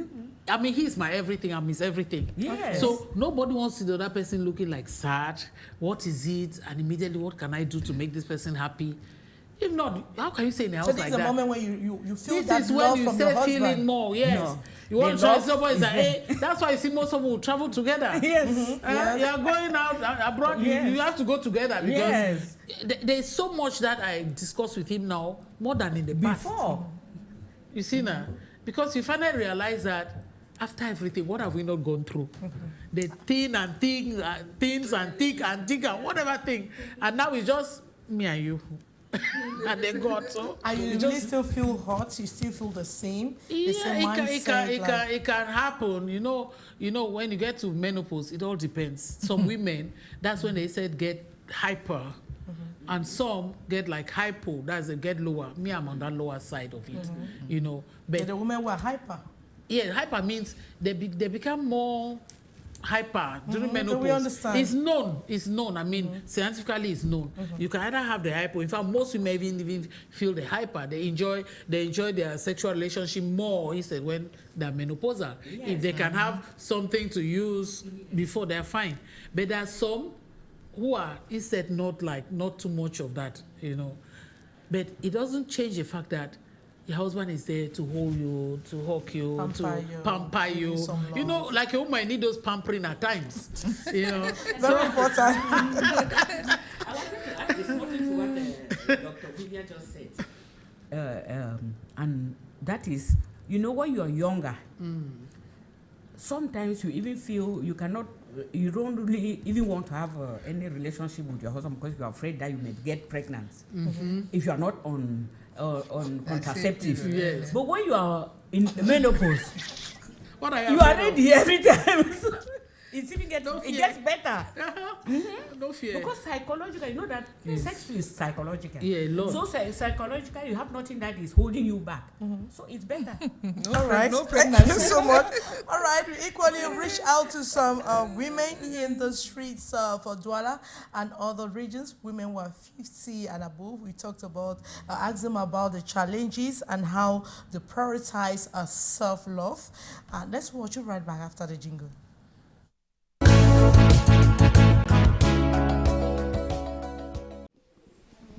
I mean, he's my everything, I'm his everything. Yes. So nobody wants to see the other person looking like sad. What is it? And immediately, what can I do to make this person happy? If not, how can you say in a house like that? So this is the moment when you feel this that is love when you from your start husband. feeling more, yes. No. You want to The try love someone, is like, hey, that's why you see most of them will travel together. Yes. You are going out abroad, you have to go together because there's so much that I discuss with him now, more than in the past. Before. You see now? Because you finally realize that after everything, what have we not gone through? The thin and things and thick and whatever thing. And now it's just me and you. And then God, so and you really still feel hot, you still feel the same. Yeah, same it can happen. You know, when you get to menopause, it all depends. Some women, that's when they said get hyper. And some get like hypo, that's they get lower. Me, I'm on that lower side of it, you know. But the women were hyper. Yeah, hyper means they become more hyper during menopause. We understand. It's known. I mean, scientifically it's known. You can either have the hypo. In fact, most women even feel the hyper. They enjoy their sexual relationship more instead when they're menopausal. Yes. If they can have something to use before, they're fine. But there are some who are instead not too much of that, you know. But it doesn't change the fact that your husband is there to hold you, to hug you, pamper you. You know, like a woman need those pampering at times. You know, very important. I wanted to add this something to what Dr. Vivian just said, and that is, you know, when you are younger, sometimes you even feel you don't really even want to have any relationship with your husband because you are afraid that you may get pregnant if you are not on contraceptive. Yes. But when you are in menopause, you are ready every time. It gets better. No fear. Because psychologically, you know that sex is psychological. Yeah, love. So psychologically, you have nothing that is holding you back. So it's better. All right. No pregnancy. Thank you so much. All right. We equally reach out to some women in the streets for Douala and other regions. Women who are 50 and above. We talked about, asked them about the challenges and how they prioritize self-love. Let's watch it right back after the jingle.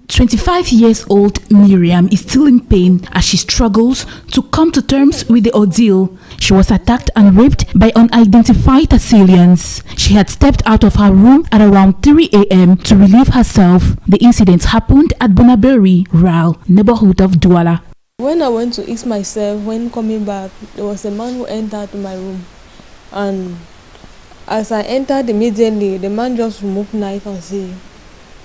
25-year-old Miriam is still in pain as she struggles to come to terms with the ordeal. She was attacked and raped by unidentified assailants. She had stepped out of her room at around 3 a.m. to relieve herself. The incident happened at Bonaberi, Ral, neighborhood of Douala. When I went to ease myself, when coming back, there was a man who entered my room. And as I entered immediately, the man just removed knife and said,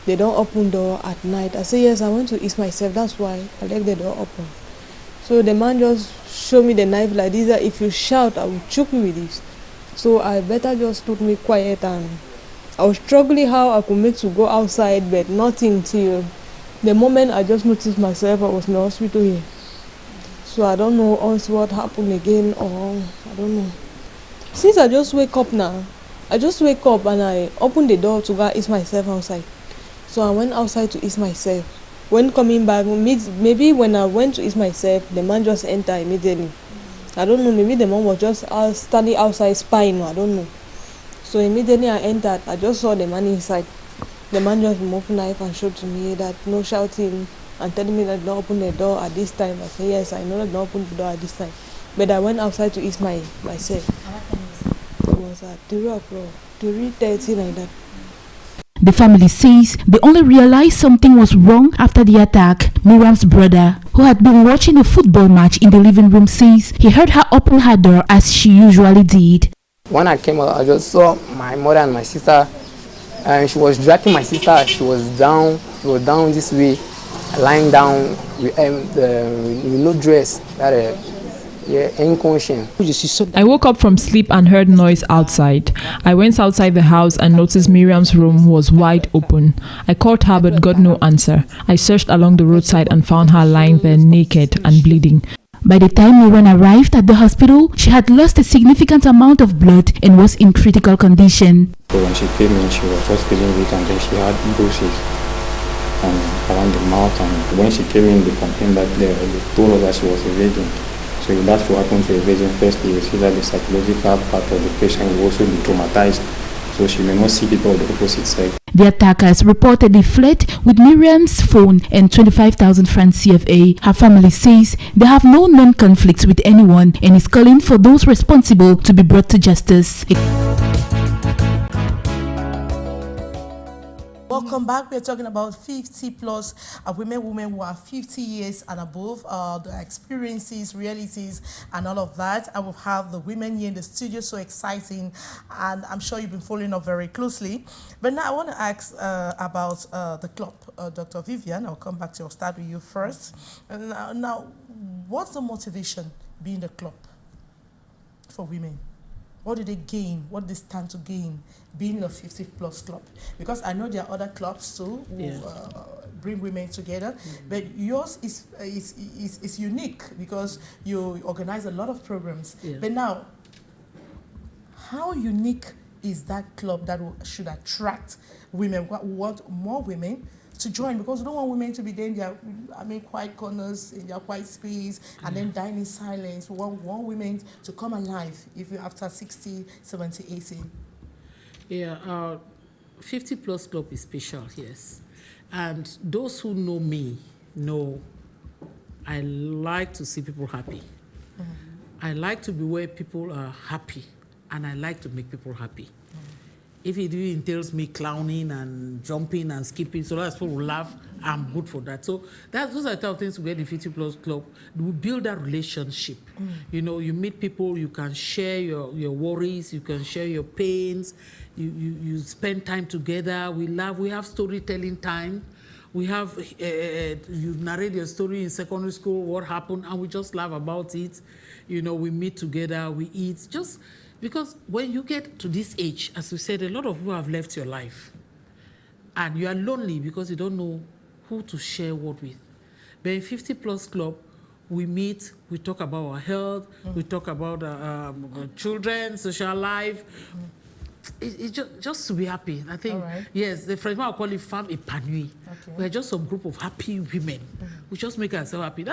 "They don't open door at night." I said, "Yes, I want to ease myself. That's why I left the door open." So the man just showed me the knife like this, that if you shout, I will choke you with this. So I better just took me quiet, and I was struggling how I could make to go outside, but nothing till the moment I just noticed myself, I was in the hospital here. So I don't know also what happened again, or I don't know. Since I just wake up now, I just wake up and I open the door to go ease myself outside. So I went outside to ease myself. When coming back, maybe when I went to ease myself, the man just entered immediately. I don't know, maybe the man was just standing outside spying, I don't know. So immediately I entered, I just saw the man inside. The man just removed knife and showed to me that no shouting and telling me that don't open the door at this time. I said, "Yes, I know that don't open the door at this time." But I went outside to ease myself. It was at 3 o'clock, 3:30 like that. The family says they only realized something was wrong after the attack. Miriam's brother, who had been watching a football match in the living room, says he heard her open her door as she usually did. When I came out, I just saw my mother and my sister, and she was dragging my sister. She was down this way, lying down with no dress, inconscient. I woke up from sleep and heard noise outside. I went outside the house and noticed Miriam's room was wide open. I called her but got no answer. I searched along the roadside and found her lying there naked and bleeding. By the time Maureen arrived at the hospital, she had lost a significant amount of blood and was in critical condition. So when she came in, she was just feeling weak, and then she had bruises around the mouth. And when she came in, they complained that they told her that she was evading. So if that's what happened to evasion, firstly, you see that the psychological part of the patient will also be traumatized, so she may not see people of the opposite sex. The attackers reportedly fled with Miriam's phone and 25,000 francs CFA. Her family says they have no known conflicts with anyone and is calling for those responsible to be brought to justice. Welcome back. We're talking about 50 plus women who are 50 years and above, the experiences, realities, and all of that. I will have the women here in the studio, so exciting, and I'm sure you've been following up very closely. But now I want to ask about the club. Dr. Vivian, I'll come back to you. I'll start with you first. Now, what's the motivation being the club for women? What do they gain? What do they stand to gain being a 50 plus club? Because I know there are other clubs too who bring women together, but yours is unique because you organize a lot of programs. But now, how unique is that club that should attract women? We want more women to join, because we don't want women to be there in their, quiet corners, in their quiet space, and then dying in silence. We want women to come alive if you're after 60, 70, 80. Yeah, 50 plus club is special, yes. And those who know me know I like to see people happy. I like to be where people are happy, and I like to make people happy. If it entails me clowning and jumping and skipping, so that people will laugh, I'm good for that. So those are the type of things we get in 50 plus club. We build that relationship. You know, you meet people, you can share your worries, you can share your pains, you spend time together, we laugh, we have storytelling time. We have, you narrate your story in secondary school, what happened, and we just laugh about it. You know, we meet together, we eat, just because when you get to this age, as we said, a lot of people have left your life. And you are lonely because you don't know who to share what with. But in 50 plus club, we meet, we talk about our health, we talk about children, social life. It's just to be happy. I think, yes, the French will call it femme épanouie. We're just some group of happy women. We just make ourselves happy.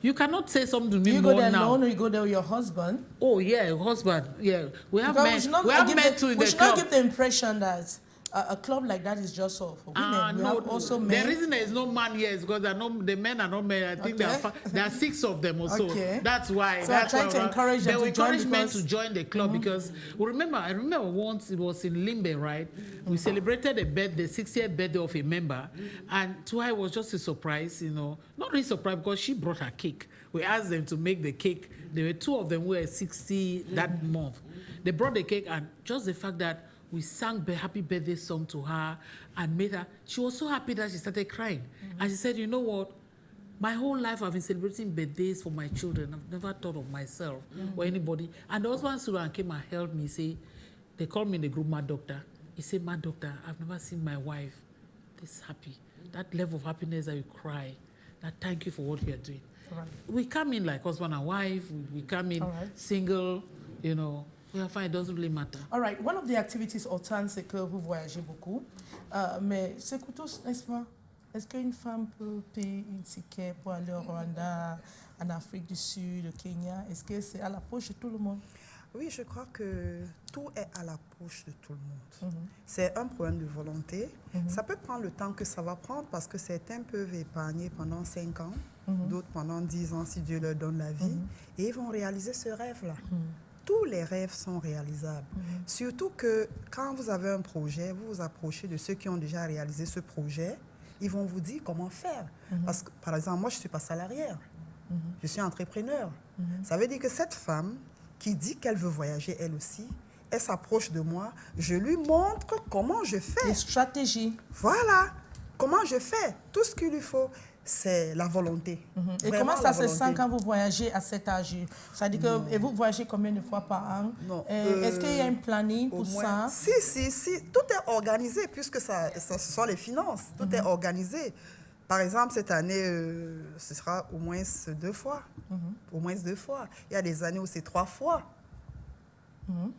You cannot say something to me more now. You go there alone, or you go there with your husband? Oh, yeah, your husband. Yeah, we have men. We have men too in the club. We should not give the impression that a club like that is just for women. We have also men. The reason there is no man here is because the men are not men. I think there are 6 of them or so. That's why. So I'm trying to encourage them to join. We encourage men to join the club because I remember once it was in Limbe, right? We celebrated the 60th birthday of a member, and to her it was just a surprise, you know. Not really surprise because she brought her cake. We asked them to make the cake. There were 2 of them who were 60 that month. They brought the cake, and just the fact that we sang the happy birthday song to her and made her, she was so happy that she started crying. And she said, you know what? My whole life I've been celebrating birthdays for my children. I've never thought of myself or anybody. And the husband stood and came and held me, they called me in the group, Mad Doctor. He said, Mad Doctor, I've never seen my wife this happy. That level of happiness that you cry, that thank you for what you're doing. We come in like husband and wife, we come in single, you know. We are fine, it doesn't really matter. All right, one of the activities autant, c'est que vous voyagez beaucoup. Mais c'est que tous, n'est-ce pas? Est-ce qu'une femme peut payer un ticket pour aller au Rwanda, en Afrique du Sud, au Kenya? Est-ce que c'est à la poche de tout le monde? Oui, je crois que tout est à la poche de tout le monde. C'est un problème de volonté. Ça peut prendre le temps que ça va prendre parce que certains peuvent épargner pendant 5 ans, d'autres pendant 10 ans si Dieu leur donne la vie, et ils vont réaliser ce rêve-là. tous les rêves sont réalisables. Surtout que quand vous avez un projet, vous vous approchez de ceux qui ont déjà réalisé ce projet, ils vont vous dire comment faire. Parce que, par exemple, moi, je ne suis pas salariée. Je suis entrepreneur. Ça veut dire que cette femme qui dit qu'elle veut voyager elle aussi, elle s'approche de moi, je lui montre comment je fais. Les stratégies. Voilà, comment je fais. Tout ce qu'il lui faut, c'est la volonté. Et comment ça se sent quand vous voyagez à cet âge? Ça veut dire que et vous voyagez combien de fois par an? Non. Est-ce qu'il y a un planning pour ça? Si. Tout est organisé puisque ce sont les finances. Tout est organisé. Par exemple, cette année, ce sera au moins 2 fois. Au moins 2 fois. Il y a des années où c'est 3 fois.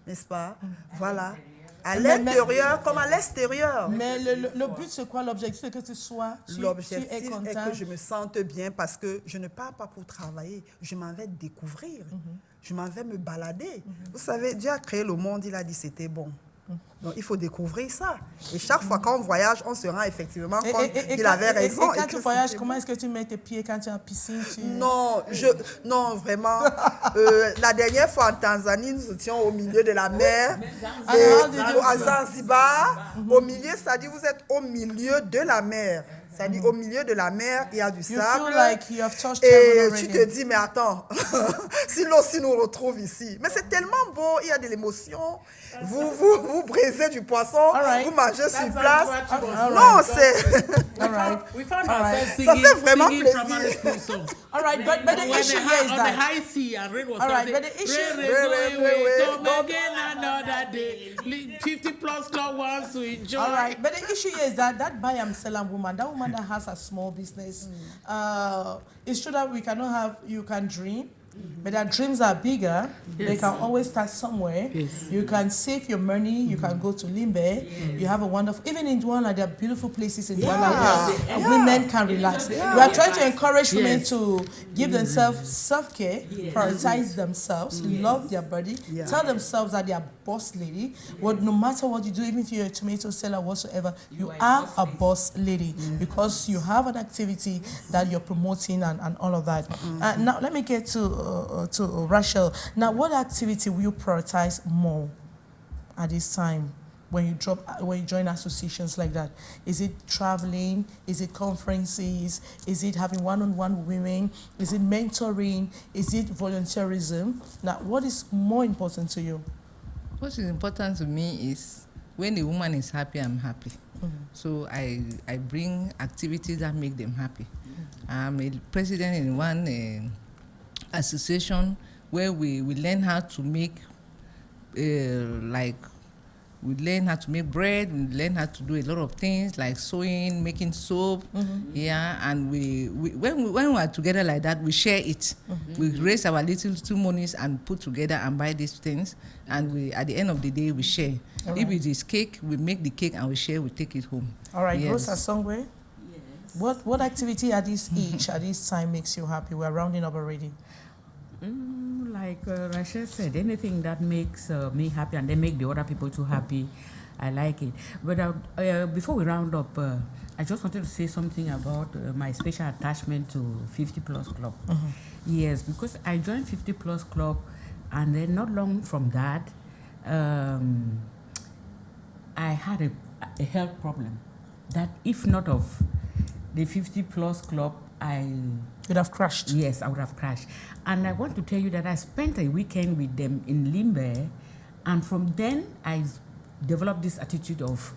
N'est-ce pas? Voilà. À l'intérieur comme à l'extérieur. Mais le but, c'est quoi? L'objectif, c'est que tu sois... L'objectif est que je me sente bien parce que je ne pars pas pour travailler. Je m'en vais découvrir. Je m'en vais me balader. Vous savez, Dieu a créé le monde, il a dit c'était bon. Donc, il faut découvrir ça. Et chaque fois qu'on voyage, on se rend effectivement compte qu'il avait raison. Et quand tu voyages, comment est-ce que tu mets tes pieds quand tu es en piscine? Non, vraiment. La dernière fois en Tanzanie, nous étions au milieu de la mer. À Zanzibar, au milieu, c'est-à-dire vous êtes au milieu de la mer. C'est-à-dire au milieu de la mer, il y a du sable. Et tu te dis, mais attends, si l'eau nous retrouve ici. Mais c'est tellement beau, il y a de l'émotion. Vous brisez du poisson, vous mangez sur place. Non, c'est... Ça fait vraiment plaisir. All right, but the issue here is on that... the high sea and rain was All right, starting. but the issue... Come again another day. 50 plus club wants to enjoy. All right, but the issue is that buy and sell woman, that woman that has a small business, it's true that we cannot have, you can dream, but our dreams are bigger. They can always start somewhere. You can save your money. You can go to Limbe. You have a wonderful, even in Douala, there are beautiful places in Douala where women can relax. We are trying to encourage women to give themselves self-care, prioritize themselves, love their body, tell themselves that they are boss lady. No matter what you do, even if you're a tomato seller or whatsoever, you are a boss lady because you have an activity that you're promoting and all of that. Now, let me get to Rachel. Now, what activity will you prioritize more at this time when you join associations like that? Is it traveling? Is it conferences? Is it having one-on-one with women? Is it mentoring? Is it volunteerism? Now, what is more important to you? What is important to me is when a woman is happy, I'm happy. So I bring activities that make them happy. I'm a president in one association where we learn how to make we learn how to make bread, we learn how to do a lot of things like sewing, making soap, and when we are together like that, we share it. We raise our little monies and put together and buy these things, and at the end of the day, we share. If it is cake, we make the cake and we share, we take it home. All right, Rosa Songwe, what activity at this age, at this time makes you happy? We're rounding up already. Like Rachel said, anything that makes me happy and then make the other people too happy, I like it. But before we round up, I just wanted to say something about my special attachment to 50 Plus Club. Yes, because I joined 50 Plus Club, and then not long from that, I had a health problem that if not of the 50 Plus Club, You'd have crashed. Yes, I would have crashed. And I want to tell you that I spent a weekend with them in Limbe, and from then I developed this attitude of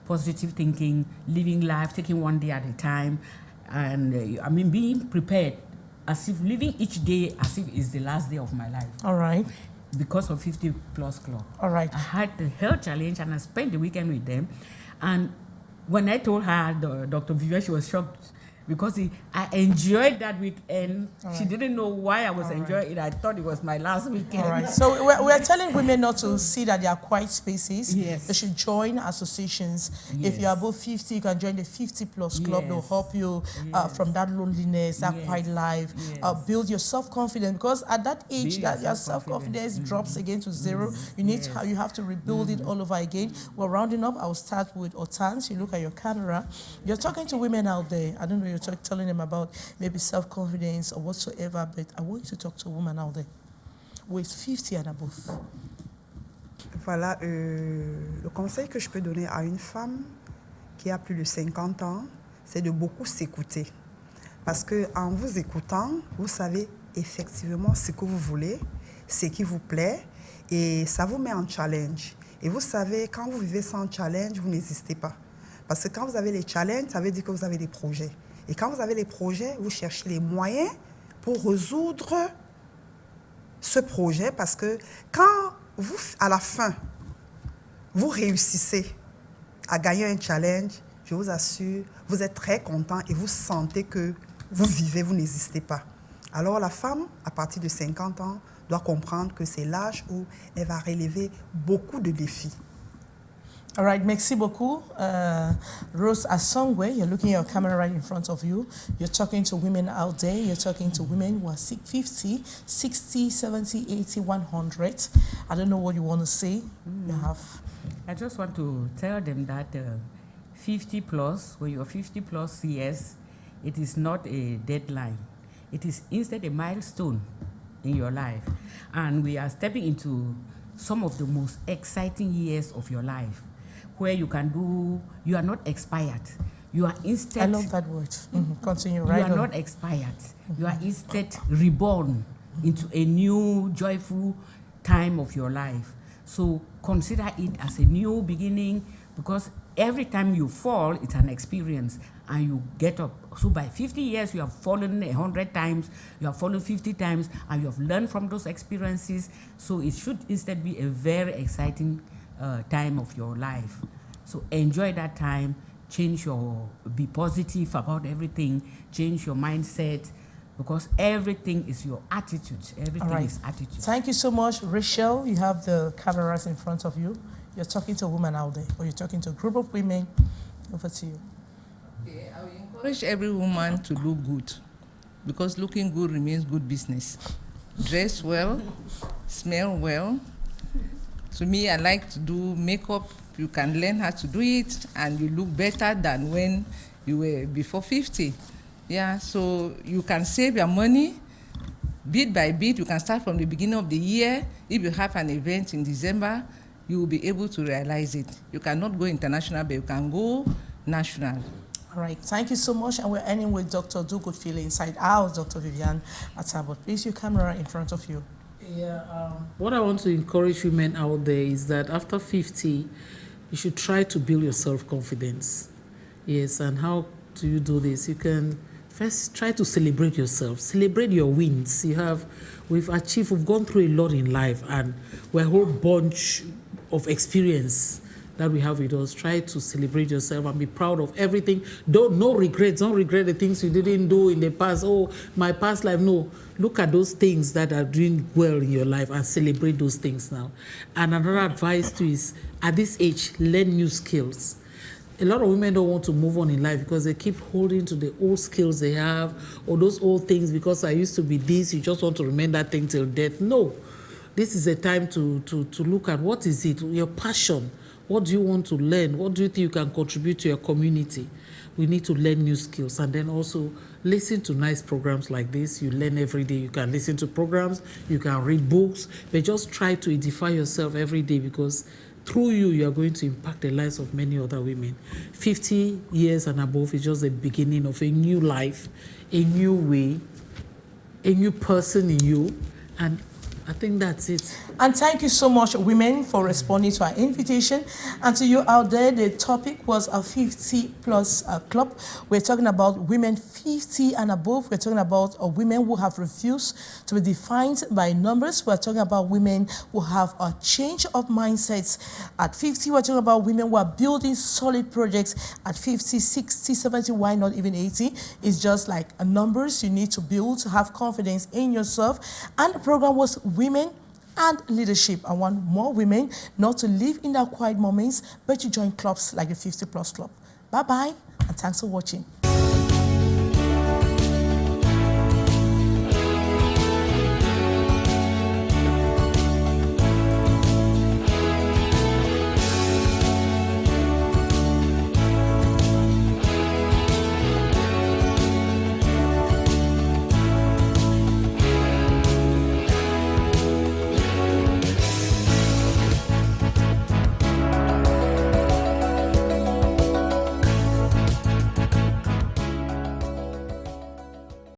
positive thinking, living life, taking one day at a time, and being prepared, as if living each day as if it's the last day of my life. All right. Because of 50 Plus Club. All right. I had the health challenge, and I spent the weekend with them. And when I told her, Dr. Vivian, she was shocked. Because I enjoyed that weekend. Right. She didn't know why I was enjoying it. I thought it was my last weekend. All right. So we're telling women not to see that they are quiet spaces. Yes. They should join associations. Yes. If you are above 50, you can join the 50 Plus Club. Yes. They'll help you from that loneliness, that quiet life. Yes. Build your self-confidence. Because at that age, that your self-confidence drops again to zero. You need you have to rebuild it all over again. We're rounding up. I'll start with Otans. You look at your camera. You're talking to women out there. I don't know. You're telling them about maybe self-confidence or whatsoever, but I want you to talk to a woman out there who is 50 and above? Voilà, le conseil que je peux donner à une femme qui a plus de 50 ans, c'est de beaucoup s'écouter. Parce qu'en vous écoutant, vous savez effectivement ce que vous voulez, ce qui vous plaît, et ça vous met en challenge. Et vous savez, quand vous vivez sans challenge, vous n'hésitez pas. Parce que quand vous avez les challenges, ça veut dire que vous avez des projets. Et quand vous avez les projets, vous cherchez les moyens pour résoudre ce projet. Parce que quand vous, à la fin, vous réussissez à gagner un challenge, je vous assure, vous êtes très content et vous sentez que vous vivez, vous n'hésitez pas. Alors la femme, à partir de 50 ans, doit comprendre que c'est l'âge où elle va relever beaucoup de défis. All right, merci beaucoup. Rose Asongwe, you're looking at your camera right in front of you. You're talking to women out there. You're talking to women who are 50, 60, 70, 80, 100. I don't know what you want to say. You have. I just want to tell them that 50 plus, when you're 50 plus years, it is not a deadline. It is instead a milestone in your life. And we are stepping into some of the most exciting years of your life, where you can do, you are not expired. You are instead... I love that word. Continue, right? You are on. not expired. You are instead reborn into a new, joyful time of your life. So consider it as a new beginning, because every time you fall, it's an experience, and you get up. So by 50 years, you have fallen 100 times, you have fallen 50 times, and you have learned from those experiences. So it should instead be a very exciting time of your life. So enjoy that time, be positive about everything, change your mindset, because everything is your attitude. Everything is attitude. Thank you so much. Rachel, you have the cameras in front of you. You're talking to a woman out there, or you're talking to a group of women. Over to you. Okay, I will encourage every woman to look good, because looking good remains good business. Dress well, smell well. To me, I like to do makeup. You can learn how to do it, and you look better than when you were before 50. Yeah, so you can save your money bit by bit. You can start from the beginning of the year. If you have an event in December, you will be able to realize it. You cannot go international, but you can go national. All right, thank you so much. And we're ending with Dr. Do Good Feel Inside Out, Dr. Vivian Atabot. Please, your camera in front of you. Yeah, what I want to encourage women out there is that after 50, you should try to build your self-confidence. Yes, and how do you do this? You can first try to celebrate yourself. Celebrate your wins. We've gone through a lot in life, and we're a whole bunch of experience that we have with us. Try to celebrate yourself and be proud of everything. No regrets. Don't regret the things you didn't do in the past. Oh, my past life. No. Look at those things that are doing well in your life and celebrate those things now. And another advice too is, at this age, learn new skills. A lot of women don't want to move on in life because they keep holding to the old skills they have, or those old things, because I used to be this, you just want to remain that thing till death. No. This is a time to look at what is it, your passion. What do you want to learn? What do you think you can contribute to your community? We need to learn new skills, and then also listen to nice programs like this. You learn every day. You can listen to programs, you can read books, but just try to edify yourself every day, because through you are going to impact the lives of many other women. 50 years and above is just the beginning of a new life, a new way, a new person in you, and I think that's it. And thank you so much, women, for responding to our invitation. And to you out there, the topic was a 50-plus club. We're talking about women 50 and above. We're talking about women who have refused to be defined by numbers. We're talking about women who have a change of mindsets. At 50, we're talking about women who are building solid projects. At 50, 60, 70, why not even 80? It's just like numbers you need to build to have confidence in yourself. And the program was Women and Leadership. I want more women not to live in their quiet moments, but to join clubs like the 50-plus club. Bye-bye, and thanks for watching.